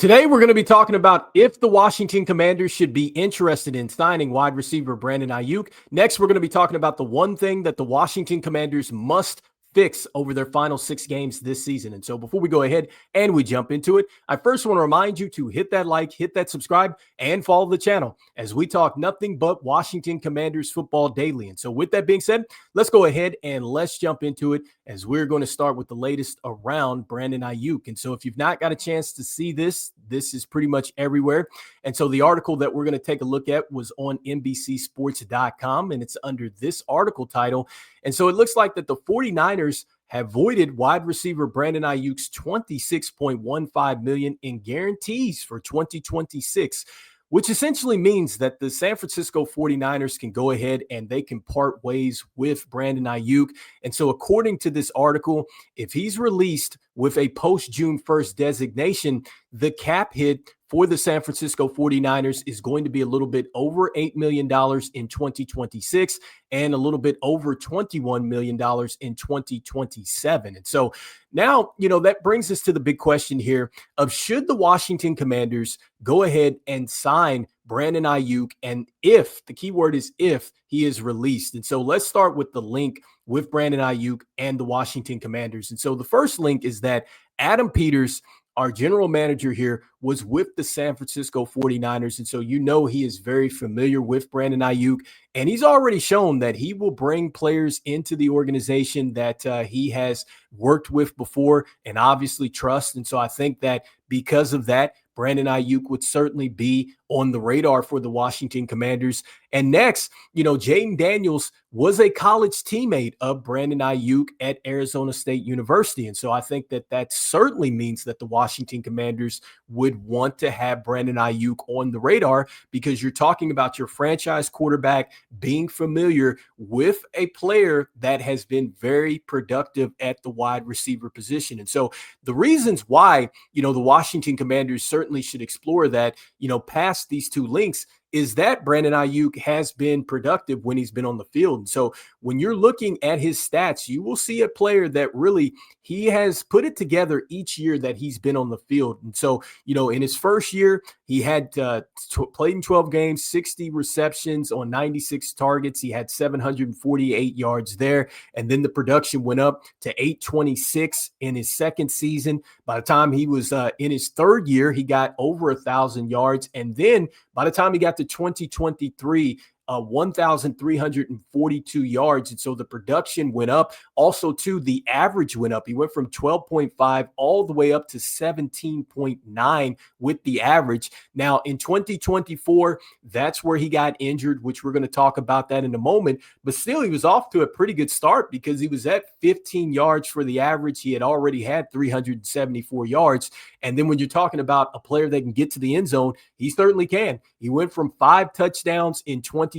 Today, we're going to be talking about if the Washington Commanders should be interested in signing wide receiver Brandon Aiyuk. Next, we're going to be talking about the one thing that the Washington Commanders must fix over their final 6 games this season. And so before we go ahead and we jump into it, I first want to remind you to hit that like, hit that subscribe, and follow the channel as we talk nothing but Washington Commanders football daily. And so with that being said, let's go ahead and let's jump into it as we're going to start with the latest around Brandon Aiyuk. And so if you've not got a chance to see this is pretty much everywhere. And so the article that we're going to take a look at was on NBCsports.com, and it's under this article title. And so it looks like that the 49ers have voided wide receiver Brandon Aiyuk's $26.15 million in guarantees for 2026, which essentially means that the San Francisco 49ers can go ahead and they can part ways with Brandon Aiyuk. And so according to this article, if he's released with a post-June 1st designation, the cap hit for the San Francisco 49ers is going to be a little bit over $8 million in 2026 and a little bit over $21 million in 2027. And so now, that brings us to the big question here of should the Washington Commanders go ahead and sign Brandon Aiyuk, and if, the key word is if, he is released. And so let's start with the link with Brandon Aiyuk and the Washington Commanders. And so the first link is that Adam Peters, our general manager here, was with the San Francisco 49ers. And so he is very familiar with Brandon Aiyuk. And he's already shown that he will bring players into the organization that he has worked with before and obviously trust. And so I think that because of that, Brandon Aiyuk would certainly be on the radar for the Washington Commanders. And next, Jaden Daniels was a college teammate of Brandon Aiyuk at Arizona State University. And so I think that certainly means that the Washington Commanders would want to have Brandon Aiyuk on the radar, because you're talking about your franchise quarterback being familiar with a player that has been very productive at the wide receiver position. And so the reasons why, the Washington Commanders certainly should explore that, past these two links, is that Brandon Aiyuk has been productive when he's been on the field. And so when you're looking at his stats, you will see a player that really, he has put it together each year that he's been on the field. And so, in his first year, he had played in 12 games, 60 receptions on 96 targets. He had 748 yards there. And then the production went up to 826 in his second season. By the time he was in his third year, he got over 1,000 yards. And then by the time he got to 2023, 1,342 yards. And so the production went up. Also, too, the average went up. He went from 12.5 all the way up to 17.9 with the average. Now, in 2024, that's where he got injured, which we're going to talk about that in a moment. But still, he was off to a pretty good start because he was at 15 yards for the average. He had already had 374 yards. And then when you're talking about a player that can get to the end zone, he certainly can. He went from 5 touchdowns in 2020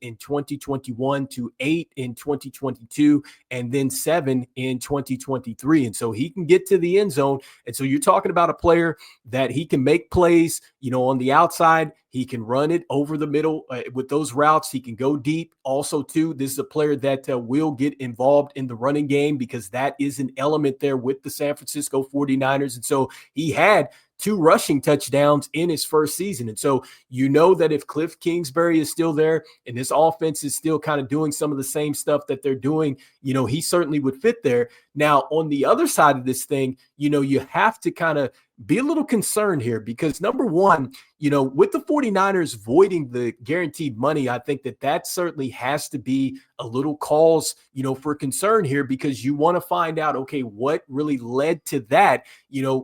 and 2021 to 8 in 2022 and then 7 in 2023. And so he can get to the end zone. And so you're talking about a player that he can make plays, on the outside. He can run it over the middle with those routes. He can go deep. Also, too, this is a player that will get involved in the running game because that is an element there with the San Francisco 49ers. And so he had 2 rushing touchdowns in his first season. And so that if Cliff Kingsbury is still there and this offense is still kind of doing some of the same stuff that they're doing, he certainly would fit there. Now, on the other side of this thing, you have to kind of be a little concerned here because, number one, with the 49ers voiding the guaranteed money, I think that certainly has to be a little cause, for concern here, because you want to find out, okay, what really led to that,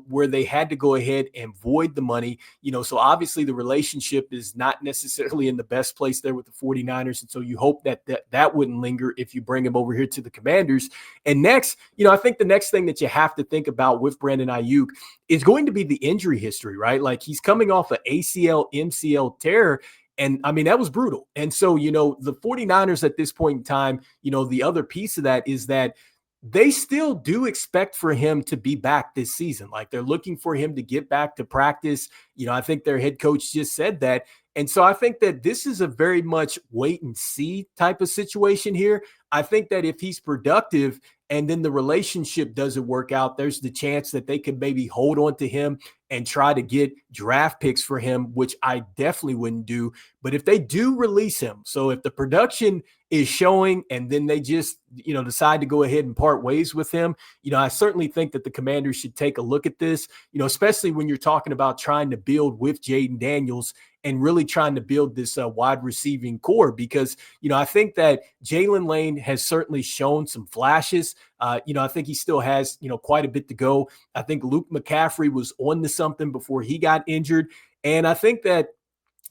where they had to go ahead and void the money, so obviously the relationship is not necessarily in the best place there with the 49ers. And so you hope that wouldn't linger if you bring him over here to the Commanders. And next, I think the next thing that you have to think about with Brandon Aiyuk is going to be the injury history, right? Like he's coming off an ACL, MCL tear. And I mean, that was brutal. And so, the 49ers at this point in time, the other piece of that is that they still do expect for him to be back this season. Like they're looking for him to get back to practice. I think their head coach just said that. And so I think that this is a very much wait and see type of situation here. I think that if he's productive and then the relationship doesn't work out, there's the chance that they could maybe hold on to him and try to get draft picks for him, which I definitely wouldn't do. But if they do release him, so if the production is showing and then they just, decide to go ahead and part ways with him, I certainly think that the Commanders should take a look at this, especially when you're talking about trying to build with Jaden Daniels and really trying to build this wide receiving core, because, I think that Jalen Lane has certainly shown some flashes. I think he still has, quite a bit to go. I think Luke McCaffrey was on to something before he got injured. And I think that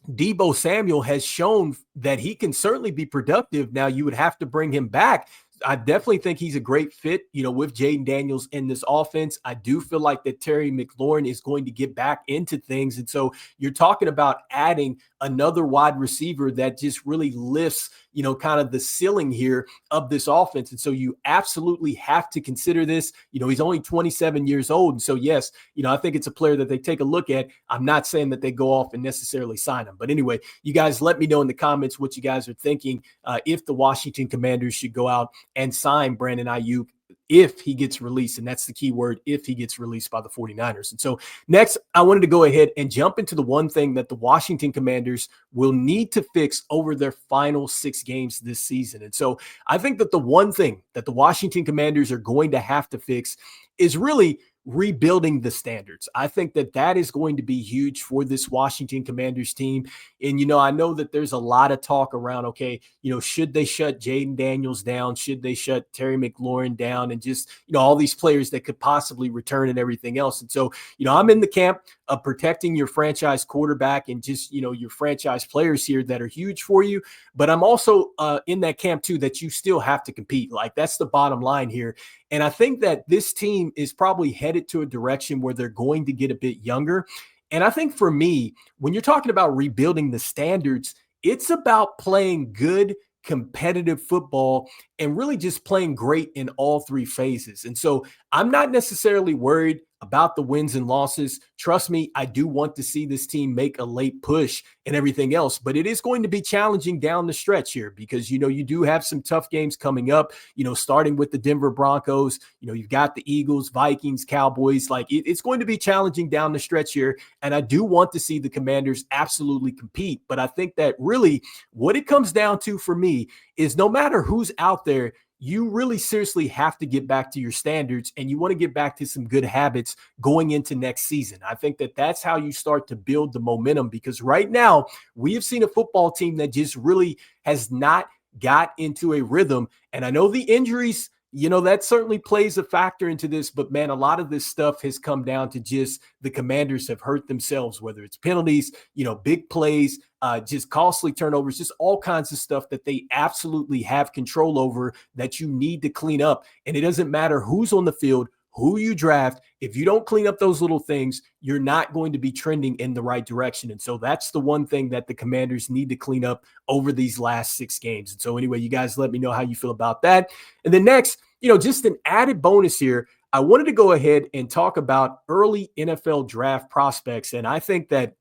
Deebo Samuel has shown that he can certainly be productive. Now, you would have to bring him back. I definitely think he's a great fit, with Jaden Daniels in this offense. I do feel like that Terry McLaurin is going to get back into things. And so you're talking about adding another wide receiver that just really lifts, kind of the ceiling here of this offense. And so you absolutely have to consider this. He's only 27 years old. And so, yes, I think it's a player that they take a look at. I'm not saying that they go off and necessarily sign him. But anyway, you guys let me know in the comments what you guys are thinking, if the Washington Commanders should go out and sign Brandon Aiyuk if he gets released. And that's the key word, if he gets released by the 49ers. And so next, I wanted to go ahead and jump into the one thing that the Washington Commanders will need to fix over their final 6 games this season. And so I think that the one thing that the Washington Commanders are going to have to fix is really rebuilding the standards. I think that that is going to be huge for this Washington Commanders team. And, I know that there's a lot of talk around, okay, should they shut Jaden Daniels down? Should they shut Terry McLaurin down? And just, all these players that could possibly return and everything else. And so, I'm in the camp of protecting your franchise quarterback and just, your franchise players here that are huge for you. But I'm also in that camp too, that you still have to compete. Like, that's the bottom line here. And I think that this team is probably headed to a direction where they're going to get a bit younger. And I think for me, when you're talking about rebuilding the standards, it's about playing good, competitive football and really just playing great in all 3 phases. And so I'm not necessarily worried about the wins and losses. Trust me, I do want to see this team make a late push and everything else, but it is going to be challenging down the stretch here because, you do have some tough games coming up, starting with the Denver Broncos, you've got the Eagles, Vikings, Cowboys. Like, it's going to be challenging down the stretch here. And I do want to see the Commanders absolutely compete. But I think that really what it comes down to for me is no matter who's out there, you really seriously have to get back to your standards and you want to get back to some good habits going into next season. I think that that's how you start to build the momentum, because right now we have seen a football team that just really has not got into a rhythm. And I know the injuries, that certainly plays a factor into this, but man, a lot of this stuff has come down to just the Commanders have hurt themselves, whether it's penalties, big plays, just costly turnovers, just all kinds of stuff that they absolutely have control over that you need to clean up. And it doesn't matter who's on the field, who you draft. If you don't clean up those little things, you're not going to be trending in the right direction. And so that's the one thing that the Commanders need to clean up over these last 6 games. And so anyway, you guys let me know how you feel about that. And then next, just an added bonus here, I wanted to go ahead and talk about early NFL draft prospects. And I think that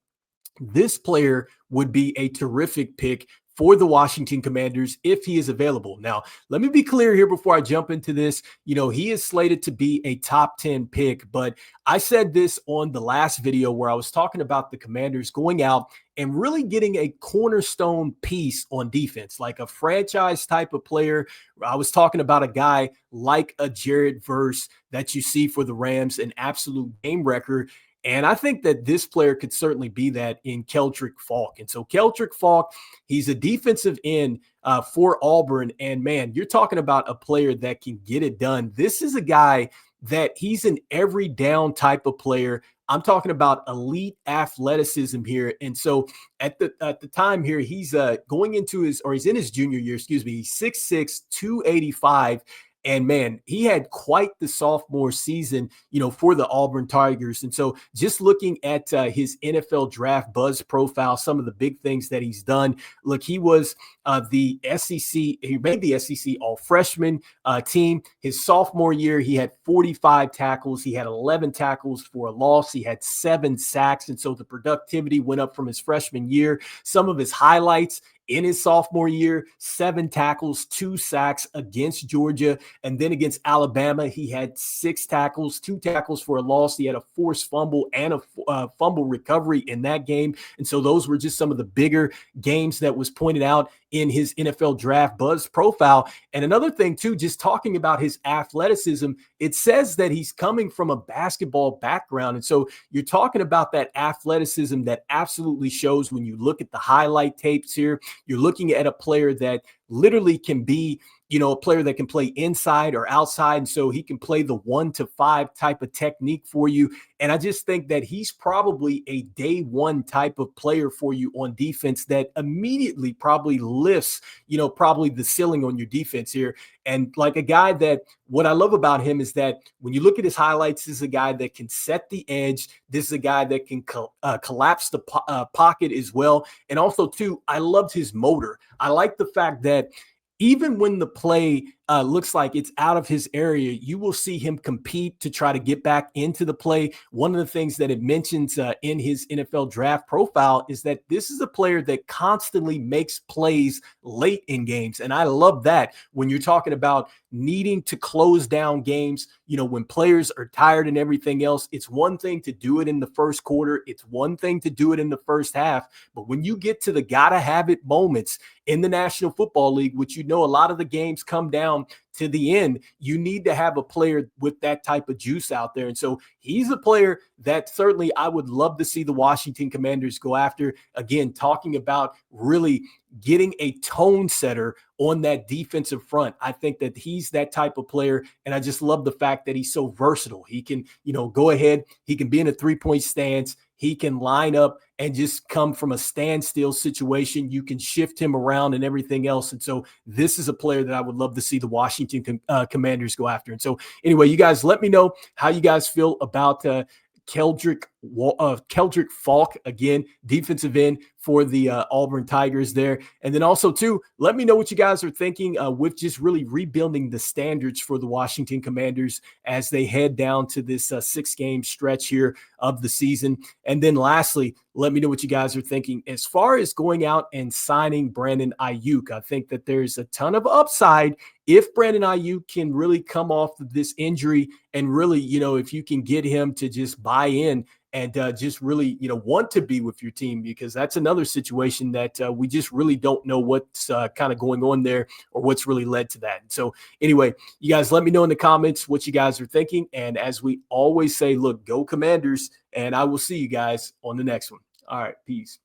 this player would be a terrific pick for the Washington Commanders if he is available. Now, let me be clear here before I jump into this. He is slated to be a top 10 pick, but I said this on the last video where I was talking about the Commanders going out and really getting a cornerstone piece on defense, like a franchise type of player. I was talking about a guy like a Jared Verse that you see for the Rams, an absolute game record. And I think that this player could certainly be that in Keldric Faulk. And so Keldric Faulk, he's a defensive end for Auburn. And man, you're talking about a player that can get it done. This is a guy that he's an every down type of player. I'm talking about elite athleticism here. And so at the time here, he's going into he's in his junior year, He's 6'6", 285. And man, he had quite the sophomore season, for the Auburn Tigers. And so just looking at his NFL draft buzz profile, some of the big things that he's done. Look, he was the SEC, he made the SEC all freshman team. His sophomore year, he had 45 tackles. He had 11 tackles for a loss. He had 7 sacks. And so the productivity went up from his freshman year. Some of his highlights in his sophomore year, 7 tackles, 2 sacks against Georgia. And then against Alabama, he had 6 tackles, 2 tackles for a loss. He had a forced fumble and a fumble recovery in that game. And so those were just some of the bigger games that was pointed out in his NFL draft buzz profile. And another thing too, just talking about his athleticism, it says that he's coming from a basketball background. And so you're talking about that athleticism that absolutely shows when you look at the highlight tapes here. You're looking at a player that literally can be, a player that can play inside or outside. And so he can play the 1-to-5 type of technique for you. And I just think that he's probably a day one type of player for you on defense that immediately probably lifts, probably the ceiling on your defense here. And like a guy that what I love about him is that when you look at his highlights, this is a guy that can set the edge. This is a guy that can collapse the pocket as well. And also, too, I loved his motor. I like the fact that even when the play looks like it's out of his area, you will see him compete to try to get back into the play. One of the things that it mentions in his NFL draft profile is that this is a player that constantly makes plays late in games. And I love that when you're talking about needing to close down games, when players are tired and everything else. It's one thing to do it in the first quarter. It's one thing to do it in the first half. But when you get to the gotta have it moments in the National Football League, which a lot of the games come down to the end, you need to have a player with that type of juice out there. And so he's a player that certainly I would love to see the Washington Commanders go after. Again, talking about really getting a tone setter on that defensive front. I think that he's that type of player. And I just love the fact that he's so versatile. He can, go ahead. He can be in a 3-point stance. He can line up and just come from a standstill situation. You can shift him around and everything else. And so this is a player that I would love to see the Washington Commanders go after. And so anyway, you guys let me know how you guys feel about Keldric Faulk, again, defensive end for the Auburn Tigers there. And then also, too, let me know what you guys are thinking with just really rebuilding the standards for the Washington Commanders as they head down to this 6-game stretch here of the season. And then lastly, let me know what you guys are thinking as far as going out and signing Brandon Aiyuk. I think that there's a ton of upside if Brandon Aiyuk can really come off of this injury and really, if you can get him to just buy in and just really, want to be with your team, because that's another situation that we just really don't know what's kind of going on there or what's really led to that. So anyway, you guys let me know in the comments what you guys are thinking. And as we always say, look, go Commanders, and I will see you guys on the next one. All right, peace.